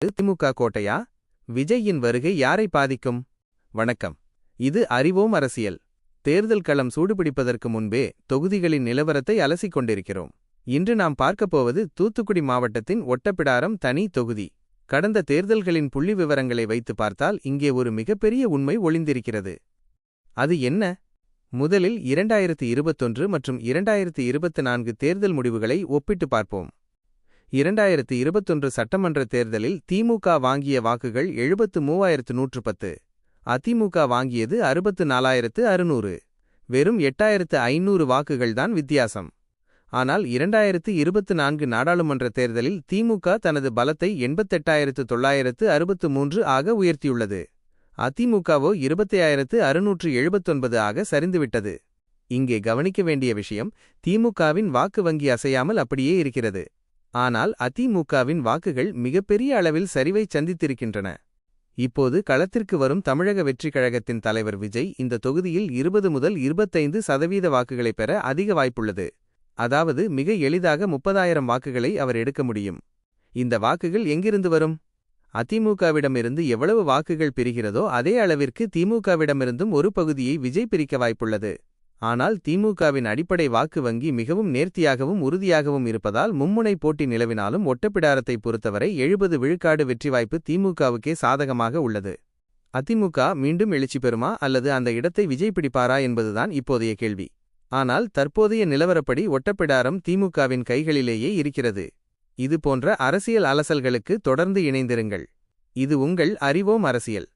திமுக கோட்டையா? விஜயின் வருகை யாரை பாதிக்கும்? வணக்கம். இது அறிவோம் அரசியல். தேர்தல் களம் சூடுபிடிப்பதற்கு முன்பே தொகுதிகளின் நிலவரத்தை அலசிக் கொண்டிருக்கிறோம். இன்று நாம் பார்க்கப் போவது தூத்துக்குடி மாவட்டத்தின் ஒட்டப்பிடாரம் தனி தொகுதி. கடந்த தேர்தல்களின் புள்ளி விவரங்களை வைத்து பார்த்தால் இங்கே ஒரு மிகப்பெரிய உண்மை ஒளிந்திருக்கிறது. அது என்ன? முதலில் 2021 மற்றும் 2024 தேர்தல் முடிவுகளை ஒப்பிட்டு பார்ப்போம். 2021 சட்டமன்ற தேர்தலில் திமுக வாங்கிய வாக்குகள் 73,110, அதிமுக வாங்கியது 64,600. வெறும் 8,500 வாக்குகள்தான் வித்தியாசம். ஆனால் 2024 நாடாளுமன்ற தேர்தலில் திமுக தனது பலத்தை 88,963 ஆக உயர்த்தியுள்ளது. அதிமுகவோ 25,679 ஆக சரிந்துவிட்டது. இங்கே கவனிக்க வேண்டிய விஷயம், திமுகவின் வாக்கு வங்கி அசையாமல் அப்படியே இருக்கிறது. ஆனால் அதிமுகவின் வாக்குகள் மிகப்பெரிய அளவில் சரிவை சந்தித்திருக்கின்றன. இப்போது களத்திற்கு வரும் தமிழக வெற்றிக் கழகத்தின் தலைவர் விஜய் இந்த தொகுதியில் 20 முதல் 25% வாக்குகளை பெற அதிக வாய்ப்புள்ளது. அதாவது மிக எளிதாக 30,000 வாக்குகளை அவர் எடுக்க முடியும். இந்த வாக்குகள் எங்கிருந்து வரும்? அதிமுகவிடமிருந்து எவ்வளவு வாக்குகள் பிரிகிறதோ அதே அளவிற்கு திமுகவிடமிருந்தும் ஒரு பகுதியை விஜய் பிரிக்க வாய்ப்புள்ளது. ஆனால் திமுகவின் அடிப்படை வாக்கு வங்கி மிகவும் நேர்த்தியாகவும் உறுதியாகவும் இருப்பதால் மும்முனை போட்டி நிலவினாலும் ஒட்டப்பிடாரத்தை பொறுத்தவரை 70 விழுக்காடு வெற்றி வாய்ப்பு திமுகவுக்கே சாதகமாக உள்ளது. அதிமுக மீண்டும் எழுச்சி பெறுமா அல்லது அந்த இடத்தை விஜய் பிடிப்பாரா என்பதுதான் இப்போதைய கேள்வி. ஆனால் தற்போதைய நிலவரப்படி ஒட்டப்பிடாரம் திமுகவின் கைகளிலேயே இருக்கிறது. இது போன்ற அரசியல் அலசல்களுக்கு தொடர்ந்து இணைந்திருங்கள். இது உங்கள் அறிவோம் அரசியல்.